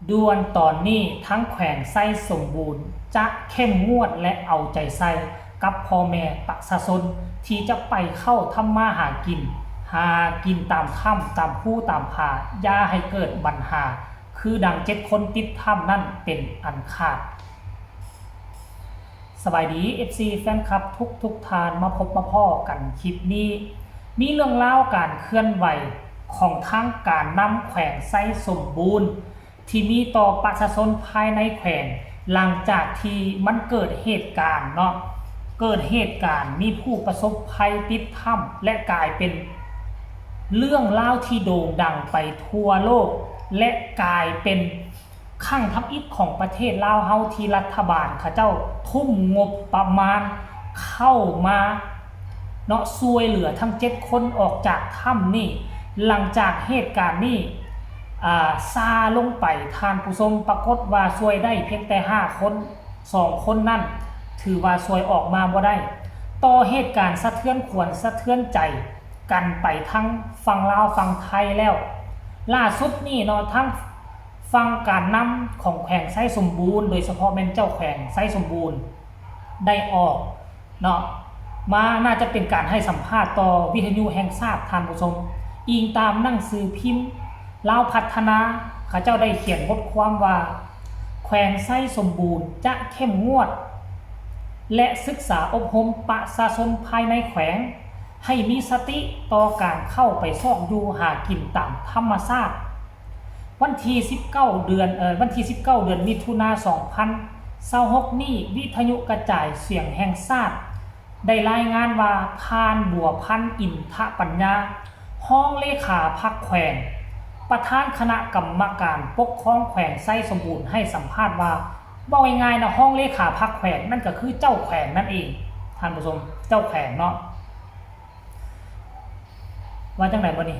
ด่วนตอนนี้ทั้งแขวงไส้สมบูรณ์จะเข้มงวดและเอาใจใส่กับพ่อแม่ประชาชนที่จะไปเข้าทำมาหากินตามถ้ำตามผู้ตามผาอย่าให้เกิดปัญหาคือดัง7 คนติดถ้ำนั่นเป็นอันขาดสบายดี FC แฟนคลับทุกทานมาพบมาพ่อกันคลิปนี้มีเรื่องเล่าการเคลื่อนไหวของทั้งการนำแขวงไส้สมบูรณ์ที่มีต่อประชาชนภายในแขวงหลังจากที่มันเกิดเหตุการณ์มีผู้ประสบภัยติดถ้ำและกลายเป็นเรื่องเล่าที่โด่งดังไปทั่วโลกและกลายเป็นขั้งทับอิฐของประเทศลาวเฮาที่รัฐบาลเขาเจ้าทุ่มงบประมาณเข้ามาช่วยเหลือทั้ง7 คนออกจากถ้ำนี่หลังจากเหตุการณ์นี้ซาลงไปทานผู้ชมปรากฏว่าช่วยได้เพียงแต่5 คน2 คนนั่นถือว่าช่วยออกมาบ่ได้ต่อเหตุการณ์สะเทือนขวัญสะเทือนใจกันไปทั้งฝั่งลาวฝั่งไทยแล้วล่าสุดนี่ทั้งฟังการนำของแขวงไส้สมบูรณ์โดยเฉพาะแม่นเจ้าแขวงไส้สมบูรณ์ได้ออกมาน่าจะเป็นการให้สัมภาษณ์ต่อวิทยุแห่งชาติท่านผู้ชมอิงตามหนังสือพิมพ์ลาวพัฒนาเขาเจ้าได้เขียนบทความว่าแขวงไส้สมบูรณ์จะเข้มงวดและศึกษาอบรมประชาชนภายในแขวงให้มีสติต่อการเข้าไปซอกอยู่หากินตามธรรมชาติวันที่19 เดือนมิถุนายน2026นี้วิทยุกระจายเสียงแห่งชาติได้รายงานว่าพานบัวพันธ์อินทปัญญาห้องเลขาพรรคแขวงประธานคณะกรรมการปกครองแขวงไส้สมบูรณ์ให้สัมภาษณ์ว่าบอกง่ายๆห้องเลขาพรรคแขวงนั่นก็คือเจ้าแขวงนั่นเองท่านผู้ชมเจ้าแขวงว่าจังไหนบ่นี่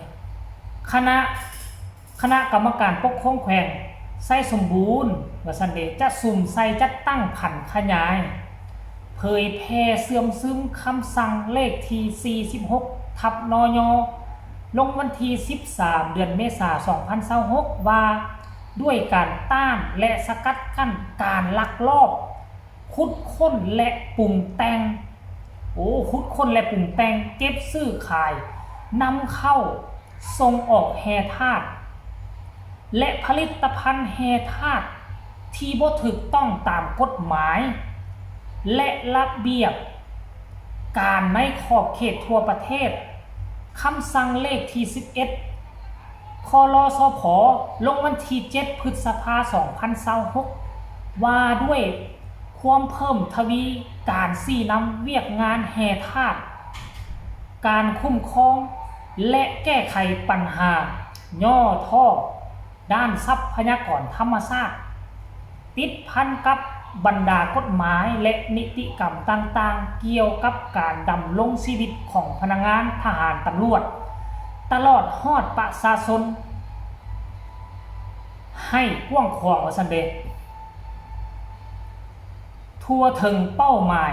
คณะกรรมการปกครองแขวงไส้สมบูรณ์ว่าซั่นเด้จะสุ่มใส่จัดตั้งผันขยายเผยแพร่เสื่อมซึมคำสั่งเลขที่46/นยลงวันที่13 เดือนเมษายน2026ว่าด้วยการต้านและสกัดกั้นการลักลอบขุดค้นและปรุงแต่งเก็บซื้อขายนำเข้าส่งออกแร่ธาตุและผลิตภัณฑ์แร่ธาตุที่บ่ถูกต้องตามกฎหมายและระเบียบการในขอบเขตทั่วประเทศคำสั่งเลขที่11คลสพลงวันที่7 พฤษภาคม2026ว่าด้วยความเพิ่มทวีการซี่นำเวียกงานแห่ธาตุการคุ้มครองและแก้ไขปัญหาย่อท่อด้านทรัพยากรธรรมชาติติดพันกับบรรดากฎหมายและนิติกรรมต่างๆเกี่ยวกับการดำรงชีวิตของพนักงานทหารตำรวจตลอดฮอดประชาชนให้กว้างขวางว่าซั่นเด้ทั่วถึงเป้าหมาย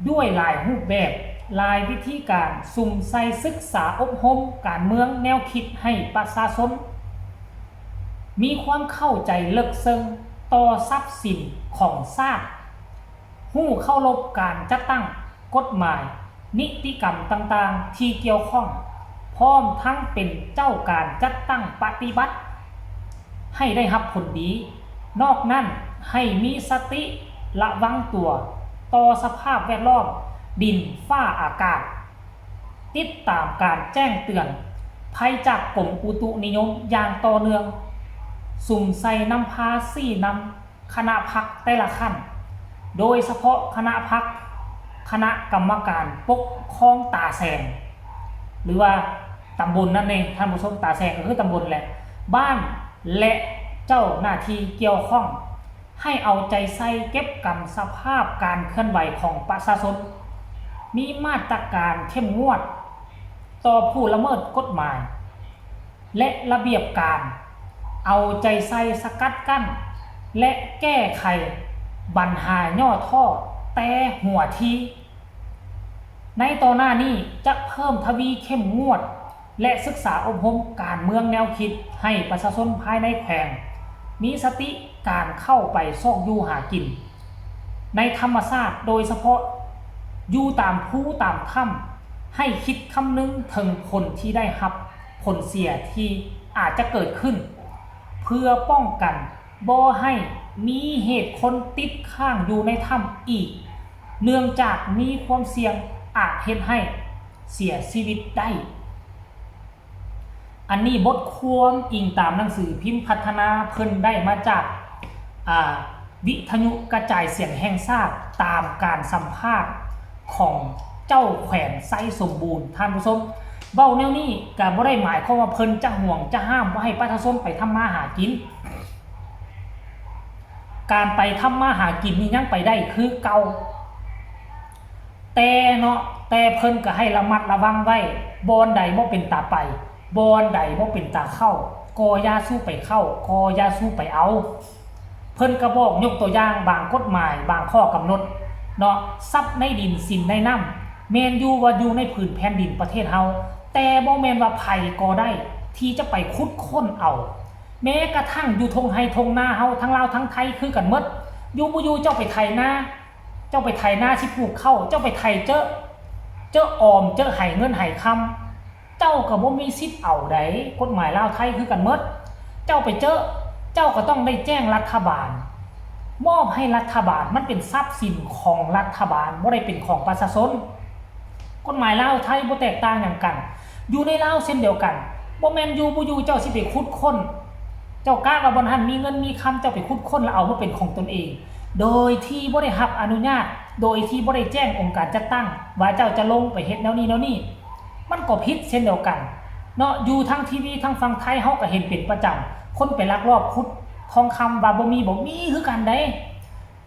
ด้วยหลายรูปแบบหลายวิธีการสุ่มใส่ศึกษาอบรมการเมืองแนวคิดให้ประชาชนมีความเข้าใจลึกซึ้งต่อทรัพย์สินของชาติผู้เข้ารบการจัดตั้งกฎหมายนิติกรรมต่างๆที่เกี่ยวข้องพร้อมทั้งเป็นเจ้าการจัดตั้งปฏิบัติให้ได้รับผลดีนอกนั้นให้มีสติระวังตัวต่อสภาพแวดล้อมดินฟ้าอากาศติดตามการแจ้งเตือนภัยจากกรมอุตุนิยมอย่างต่อเนื่องสุ่มใส่นำพาซี่นำคณะพรรคแต่ละขั้นโดยเฉพาะคณะพรรคคณะกรรมการปกครองตาแสงหรือว่าตำบลนั่นเองท่านผู้ชมตาแสงก็คือตำบลแหละบ้านและเจ้าหน้าที่เกี่ยวข้องให้เอาใจใส่เก็บกำสภาพการเคลื่อนไหวของประชาชนมีมาตรการเข้มงวดต่อผู้ละเมิดกฎหมายและระเบียบการเอาใจใส่สกัดกั้นและแก้ไขปัญหาย่อท่อแต่หัวทีในต่อหน้านี้จะเพิ่มทวีเข้มงวดและศึกษาอบรมการเมืองแนวคิดให้ประชาชนภายในแขวง มีสติการเข้าไปซอกอยู่หากินในธรรมชาติโดยเฉพาะอยู่ตามภูตามถ้ำให้คิดคำนึงถึงผลที่ได้รับผลเสียที่อาจจะเกิดขึ้นเพื่อป้องกันบ่ให้มีเหตุคนติดข้างอยู่ในถ้ำอีกเนื่องจากมีความเสี่ยงอาจเฮ็ดให้เสียชีวิตได้อันนี้บทความอิงตามหนังสือพิมพ์พัฒนาเพิ่นได้มาจากวิทยุกระจายเสียงแห่งชาติตามการสัมภาษณ์ของเจ้าแขวงไซสมบูรณ์ท่านผู้ชมเว้าแนวนี้ก็บ่ได้หมายความว่าเพิ่นจะห่วงจะห้ามบ่ให้ประชาชนไปทำมาหากินการไปทำมาหากินนี่ยังไปได้คือเก่าแต่เนาะแต่เพิ่นก็ให้ระมัดระวังไว้บ่อนใดบ่เป็นตาไปบ่อนใดบ่เป็นตาเข้าก็อย่าสู้ไปเข้าก็อย่าสู้ไปเอาเพิ่นก็บอกยกตัวอย่างบางกฎหมายบางข้อกำหนดเนาะทรัพย์ในดินสินในน้ำแม่นอยู่ว่าอยู่ในผืนแผ่นดินประเทศเฮาแต่บ่แม่นว่าไผก็ได้ที่จะไปขุดค้นเอาแม้กระทั่งอยู่ทงไห้ทงนาเฮาทั้งลาวทั้งไทยคือกันหมดอยู่บ่อยู่เจ้าไปไถนาเจ้าไปไถนาสิปลูกข้าวเจ้าไปไถเจ้าออมเจ้าให้เงินให้คำเจ้าก็บ่มีสิทธิ์เอาได้กฎหมายลาวไทยคือกันหมดเจ้าไปเจ้าก็ต้องได้แจ้งรัฐบาลมอบให้รัฐบาลมันเป็นทรัพย์สินของรัฐบาลบ่ได้เป็นของประชาชนกฎหมายลาวไทยบ่แตกต่างหยังกันอยู่ในลาวเช่นเดียวกันบ่แม่นอยู่บ่อยู่เจ้าสิไปขุดค้นเจ้ากล้าว่าบ่ทันมีเงินมีคำเจ้าไปขุดค้นแล้วเอามาเป็นของตนเองโดยที่บ่ได้รับอนุญาตโดยที่บ่ได้แจ้งองค์การจัดตั้งว่าเจ้าจะลงไปเฮ็ดแนวนี้มันก็ผิดเช่นเดียวกันเนาะอยู่ทั้งทีวีทั้งฝั่งไทยเฮาก็เห็นเป็นประจำคนไปลักลอบขุดทองคำว่าบ่มีคือกันได้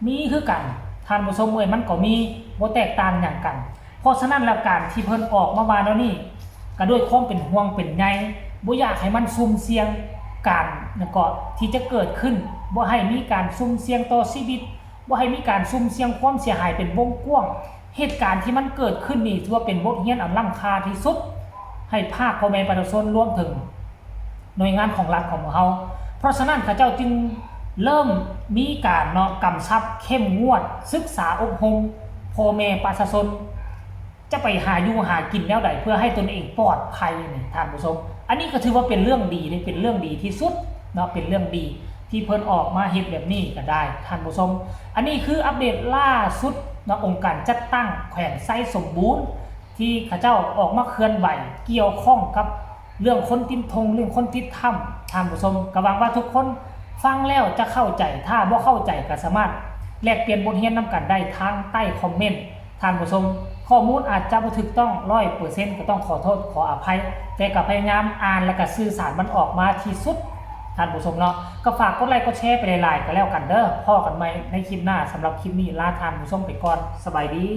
มีคือกันท่านผู้ชมเอ้ยมันก็มีบ่แตกต่างหยังกันเพราะฉะนั้นแล้วการที่เพิ่นออกมาว่าแนวนี้ก็ด้วยความเป็นห่วงเป็นใยบ่อยากให้มันซุ่มเสี่ยงการก็ที่จะเกิดขึ้นบ่ให้มีการซุ่มเสี่ยงต่อชีวิตบ่ให้มีการซุ่มเสี่ยงความเสียหายเป็นวงกว้างเหตุการณ์ที่มันเกิดขึ้นนี่ถือว่าเป็นบทเรียนอันล้ำค่าที่สุดให้ภาคพ่อแม่ประชาชนรวมถึงหน่วยงานของรัฐของเราเพราะฉะนั้นข้าเจ้าจึงเริ่มมีการเนาะกำชับเข้มงวดศึกษาอบรมพ่อแม่ประชาชนจะไปหาอยู่หากินแนวใดเพื่อให้ตนเองปลอดภัยนี่ท่านผู้ชมอันนี้ก็ถือว่าเป็นเรื่องดีนี่เป็นเรื่องดีที่สุดเนาะเป็นเรื่องดีที่เพิ่นออกมาเฮ็ดแบบนี้ก็ได้ท่านผู้ชมอันนี้คืออัปเดตล่าสุดเนาะองค์การจัดตั้งแขวงไซสมบูรณ์ที่ข้าเจ้าออกมาเคลื่อนไหวเกี่ยวข้องกับเรื่องคนติดธงเรื่องคนติดถ้ำท่านผู้ชมก็หวังว่าทุกคนฟังแล้วจะเข้าใจถ้าบ่เข้าใจก็สามารถแลกเปลี่ยนบทเรียนนำกันได้ทางใต้คอมเมนต์ท่านผู้ชมข้อมูลอาจจะบ่ถูกต้อง 100% ก็ต้องขอโทษขออภัยแต่ก็พยายามอ่านและก็สื่อสารมันออกมาที่สุดท่านผู้ชมเนาะก็ฝากกดไลค์กดแชร์ไปหลายๆก็แล้วกันเด้อพอกันใหม่ในคลิปหน้าสำหรับคลิปนี้ลาท่านผู้ชมไปก่อนสบายดี